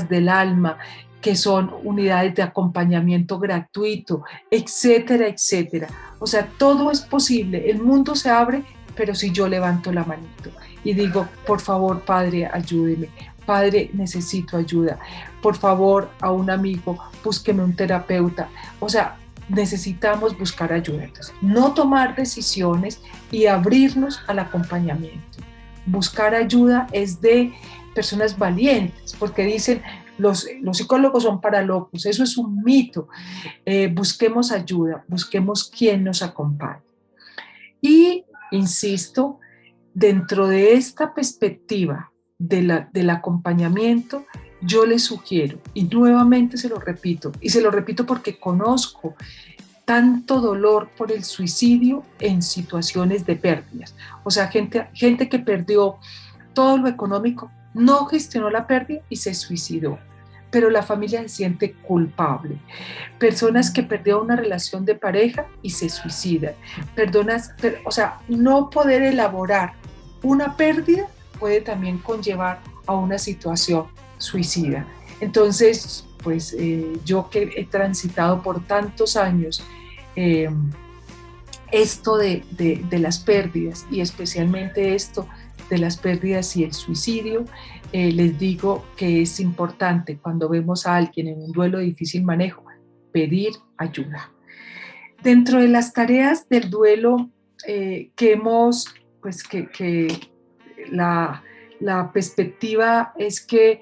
del alma, que son unidades de acompañamiento gratuito, etcétera, etcétera. O sea, todo es posible. El mundo se abre pero si yo levanto la manito y digo, por favor, padre, ayúdeme, padre, necesito ayuda, por favor, a un amigo, búsqueme un terapeuta, o sea, necesitamos buscar ayuda. Entonces, no tomar decisiones y abrirnos al acompañamiento. Buscar ayuda es de personas valientes, porque dicen, los psicólogos son para locos, eso es un mito. Busquemos ayuda, busquemos quien nos acompañe. Y, insisto, dentro de esta perspectiva del acompañamiento, yo les sugiero, y nuevamente se lo repito, y se lo repito porque conozco tanto dolor por el suicidio en situaciones de pérdidas. O sea, gente que perdió todo lo económico, no gestionó la pérdida y se suicidó, pero la familia se siente culpable. Personas que perdieron una relación de pareja y se suicidan. O sea, no poder elaborar una pérdida puede también conllevar a una situación suicida. Entonces, pues yo que he transitado por tantos años esto de las pérdidas y especialmente esto de las pérdidas y el suicidio, les digo que es importante cuando vemos a alguien en un duelo de difícil manejo, pedir ayuda. Dentro de las tareas del duelo la perspectiva es que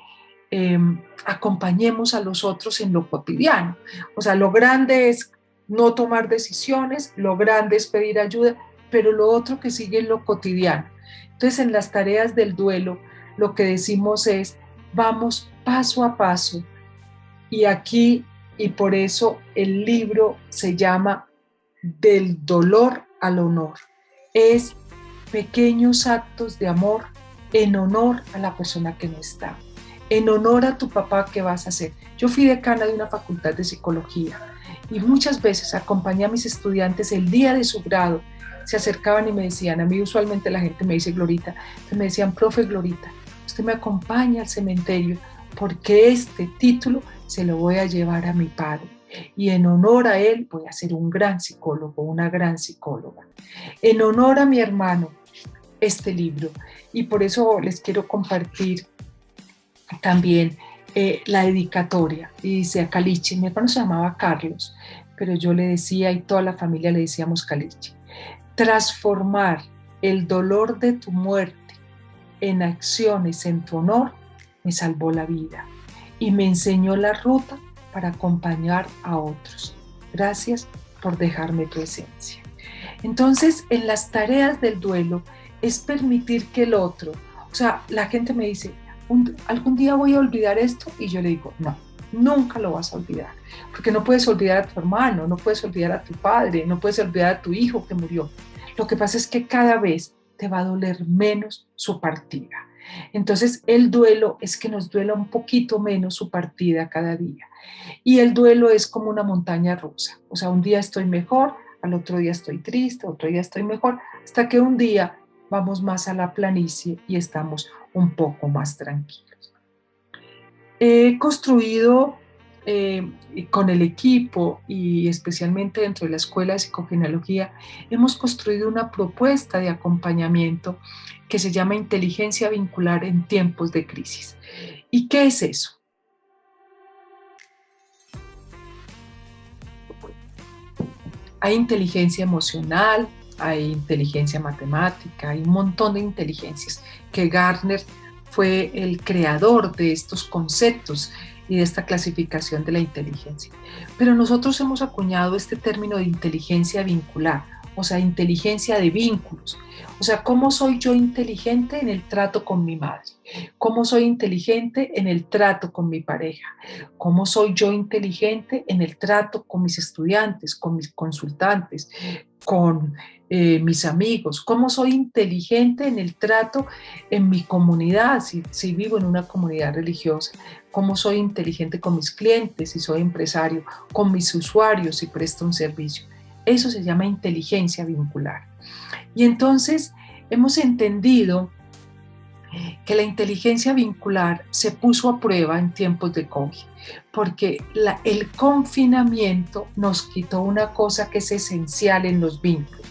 acompañemos a los otros en lo cotidiano. O sea, lo grande es no tomar decisiones, lo grande es pedir ayuda, pero lo otro que sigue es lo cotidiano. Entonces, en las tareas del duelo, lo que decimos es, vamos paso a paso. Y aquí, y por eso el libro se llama Del dolor al honor. Es pequeños actos de amor en honor a la persona que no está, en honor a tu papá que vas a hacer. Yo fui decana de una facultad de psicología y muchas veces acompañé a mis estudiantes el día de su grado, se acercaban y me decían, a mí usualmente la gente me dice Glorita, me decían, profe Glorita, usted me acompaña al cementerio porque este título se lo voy a llevar a mi padre y en honor a él voy a ser un gran psicólogo, una gran psicóloga. En honor a mi hermano, este libro, y por eso les quiero compartir también la dedicatoria. Y dice a Caliche, mi hermano se llamaba Carlos, pero yo le decía y toda la familia le decíamos Caliche. Transformar el dolor de tu muerte en acciones en tu honor me salvó la vida y me enseñó la ruta para acompañar a otros. Gracias por dejarme tu esencia. Entonces, en las tareas del duelo es permitir que el otro, o sea, la gente me dice, ¿algún día voy a olvidar esto? Y yo le digo, no, nunca lo vas a olvidar, porque no puedes olvidar a tu hermano, no puedes olvidar a tu padre, no puedes olvidar a tu hijo que murió. Lo que pasa es que cada vez te va a doler menos su partida. Entonces, el duelo es que nos duela un poquito menos su partida cada día. Y el duelo es como una montaña rusa. O sea, un día estoy mejor, al otro día estoy triste, otro día estoy mejor, hasta que un día vamos más a la planicie y estamos un poco más tranquilos. He construido con el equipo y especialmente dentro de la Escuela de Psicogenealogía, hemos construido una propuesta de acompañamiento que se llama inteligencia vincular en tiempos de crisis. ¿Y qué es eso? Hay inteligencia emocional, hay inteligencia matemática, hay un montón de inteligencias que Gardner fue el creador de estos conceptos y de esta clasificación de la inteligencia. Pero nosotros hemos acuñado este término de inteligencia vincular, o sea, inteligencia de vínculos. O sea, ¿cómo soy yo inteligente en el trato con mi madre? ¿Cómo soy inteligente en el trato con mi pareja? ¿Cómo soy yo inteligente en el trato con mis estudiantes, con mis consultantes, con mis amigos? ¿Cómo soy inteligente en el trato en mi comunidad, si vivo en una comunidad religiosa? ¿Cómo soy inteligente con mis clientes, si soy empresario? ¿Con mis usuarios, si presto un servicio? Eso se llama inteligencia vincular. Y entonces hemos entendido que la inteligencia vincular se puso a prueba en tiempos de COVID, porque el confinamiento nos quitó una cosa que es esencial en los vínculos,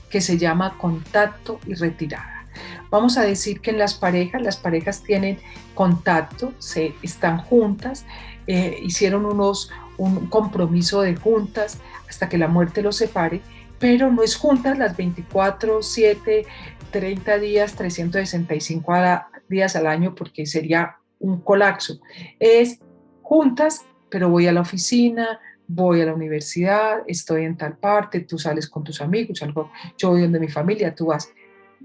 que se llama contacto y retirada. Vamos a decir que en las parejas tienen contacto, están juntas, hicieron un compromiso de juntas hasta que la muerte los separe, pero no es juntas las 24, 7, 30 días, 365 días al año, porque sería un colapso. Es juntas, pero voy a la oficina, voy a la universidad, estoy en tal parte, tú sales con tus amigos, yo voy donde mi familia, tú vas.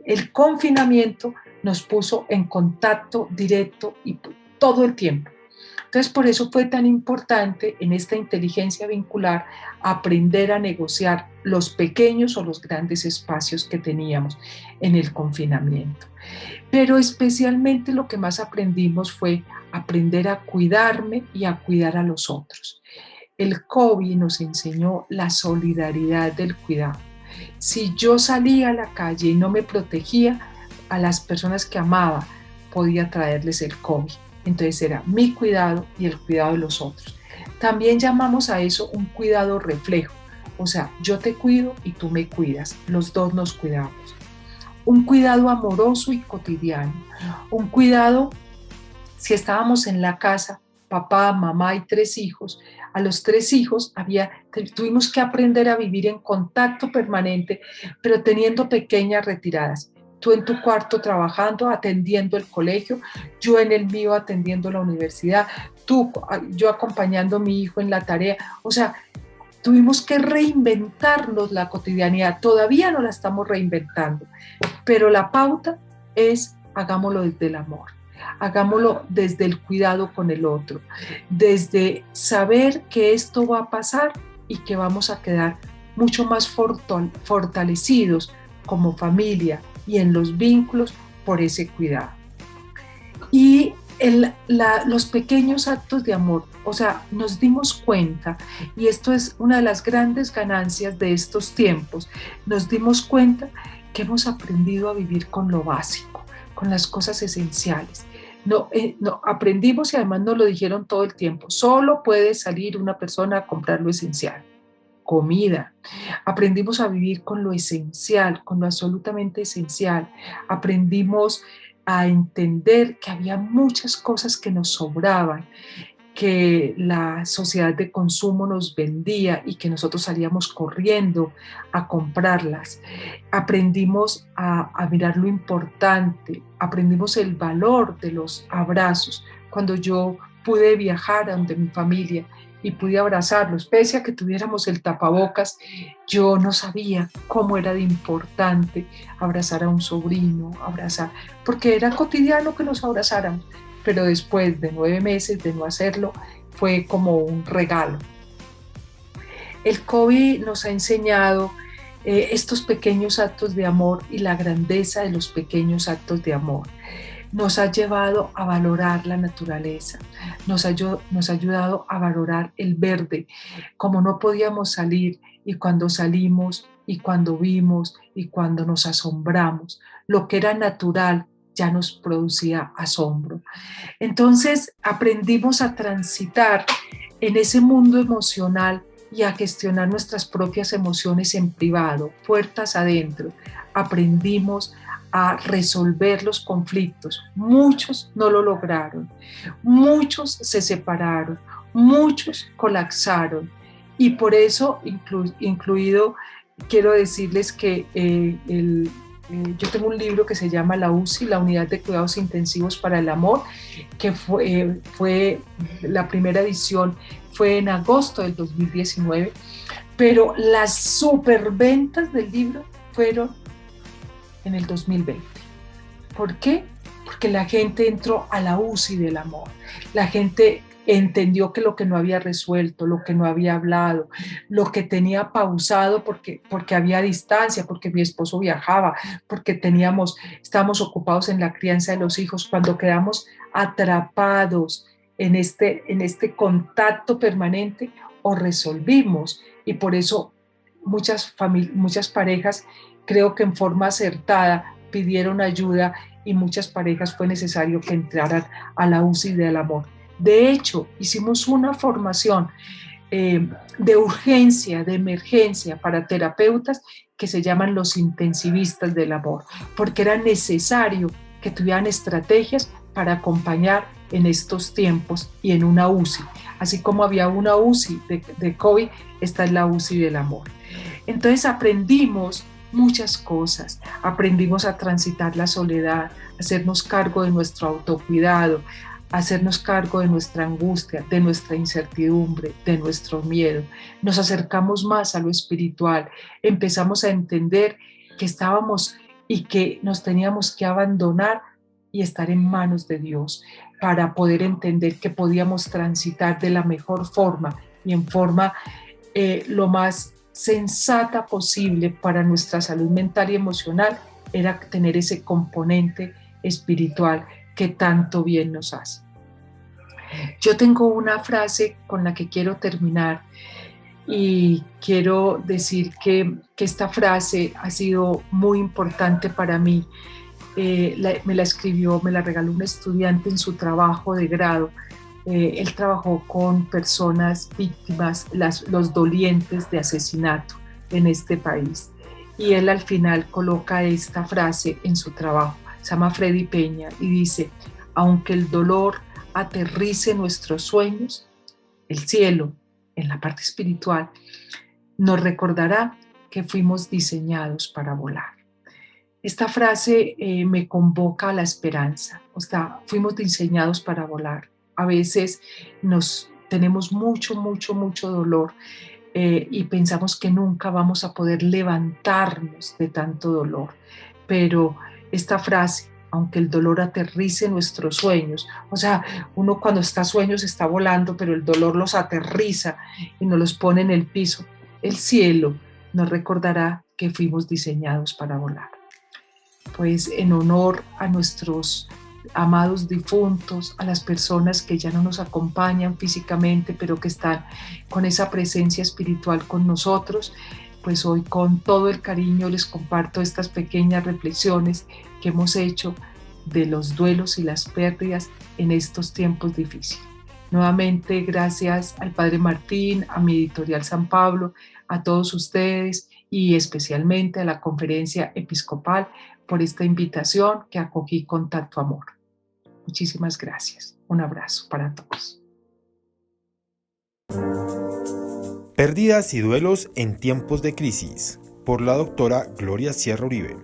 El confinamiento nos puso en contacto directo y todo el tiempo. Entonces, por eso fue tan importante en esta inteligencia vincular aprender a negociar los pequeños o los grandes espacios que teníamos en el confinamiento. Pero especialmente lo que más aprendimos fue aprender a cuidarme y a cuidar a los otros. El COVID nos enseñó la solidaridad del cuidado. Si yo salía a la calle y no me protegía, a las personas que amaba podía traerles el COVID. Entonces era mi cuidado y el cuidado de los otros. También llamamos a eso un cuidado reflejo. O sea, yo te cuido y tú me cuidas. Los dos nos cuidamos. Un cuidado amoroso y cotidiano. Un cuidado, si estábamos en la casa, papá, mamá y 3 hijos, a los 3 hijos tuvimos que aprender a vivir en contacto permanente, pero teniendo pequeñas retiradas. Tú en tu cuarto trabajando, atendiendo el colegio, yo en el mío atendiendo la universidad, yo acompañando a mi hijo en la tarea. O sea, tuvimos que reinventarnos la cotidianidad. Todavía no la estamos reinventando, pero la pauta es hagámoslo desde el amor. Hagámoslo desde el cuidado con el otro, desde saber que esto va a pasar y que vamos a quedar mucho más fortalecidos como familia y en los vínculos por ese cuidado. Y los pequeños actos de amor, o sea, nos dimos cuenta, y esto es una de las grandes ganancias de estos tiempos, nos dimos cuenta que hemos aprendido a vivir con lo básico, con las cosas esenciales. No, aprendimos y además nos lo dijeron todo el tiempo, solo puede salir una persona a comprar lo esencial, comida. Aprendimos a vivir con lo esencial, con lo absolutamente esencial. Aprendimos a entender que había muchas cosas que nos sobraban, que la sociedad de consumo nos vendía y que nosotros salíamos corriendo a comprarlas. Aprendimos a mirar lo importante, aprendimos el valor de los abrazos. Cuando yo pude viajar a donde mi familia y pude abrazarlos, pese a que tuviéramos el tapabocas, yo no sabía cómo era de importante abrazar a un sobrino, porque era cotidiano que nos abrazáramos, pero después de 9 meses de no hacerlo, fue como un regalo. El COVID nos ha enseñado estos pequeños actos de amor y la grandeza de los pequeños actos de amor. Nos ha llevado a valorar la naturaleza, nos ha ayudado a valorar el verde, como no podíamos salir, y cuando salimos, y cuando vimos, y cuando nos asombramos, lo que era natural ya nos producía asombro. Entonces aprendimos a transitar en ese mundo emocional y a gestionar nuestras propias emociones en privado, puertas adentro. Aprendimos a resolver los conflictos. Muchos no lo lograron, muchos se separaron, muchos colapsaron, y por eso, incluido, quiero decirles que yo tengo un libro que se llama La UCI, la Unidad de Cuidados Intensivos para el Amor, que fue la primera edición, fue en agosto del 2019, pero las superventas del libro fueron en el 2020. ¿Por qué? Porque la gente entró a la UCI del amor. La gente entendió que lo que no había resuelto, lo que no había hablado, lo que tenía pausado porque había distancia, porque mi esposo viajaba, porque estábamos ocupados en la crianza de los hijos, cuando quedamos atrapados en este contacto permanente, o resolvimos. Y por eso muchas parejas, creo que en forma acertada, pidieron ayuda, y muchas parejas fue necesario que entraran a la UCI del amor. De hecho, hicimos una formación de urgencia, de emergencia para terapeutas que se llaman los intensivistas del amor, porque era necesario que tuvieran estrategias para acompañar en estos tiempos y en una UCI. Así como había una UCI de COVID, esta es la UCI del amor. Entonces aprendimos muchas cosas, aprendimos a transitar la soledad, a hacernos cargo de nuestro autocuidado, a hacernos cargo de nuestra angustia, de nuestra incertidumbre, de nuestro miedo. Nos acercamos más a lo espiritual, empezamos a entender que estábamos y que nos teníamos que abandonar y estar en manos de Dios para poder entender que podíamos transitar de la mejor forma y en forma lo más sensata posible para nuestra salud mental y emocional, era tener ese componente espiritual que tanto bien nos hace. Yo tengo una frase con la que quiero terminar y quiero decir que esta frase ha sido muy importante para mí. Me la regaló un estudiante en su trabajo de grado. Él trabajó con personas víctimas, los dolientes de asesinato en este país. Y él al final coloca esta frase en su trabajo. Se llama Freddy Peña y dice: aunque el dolor aterrice nuestros sueños, el cielo, en la parte espiritual, nos recordará que fuimos diseñados para volar. Esta frase me convoca a la esperanza. O sea, fuimos diseñados para volar. A veces tenemos mucho dolor y pensamos que nunca vamos a poder levantarnos de tanto dolor. Pero esta frase, aunque el dolor aterrice nuestros sueños, o sea, uno cuando está en sueños está volando, pero el dolor los aterriza y nos los pone en el piso. El cielo nos recordará que fuimos diseñados para volar. Pues en honor a nuestros amados difuntos, a las personas que ya no nos acompañan físicamente, pero que están con esa presencia espiritual con nosotros, pues hoy con todo el cariño les comparto estas pequeñas reflexiones que hemos hecho de los duelos y las pérdidas en estos tiempos difíciles. Nuevamente, gracias al Padre Martín, a mi editorial San Pablo, a todos ustedes y especialmente a la Conferencia Episcopal por esta invitación que acogí con tanto amor. Muchísimas gracias. Un abrazo para todos. Pérdidas y duelos en tiempos de crisis, por la doctora Gloria Sierra Uribe.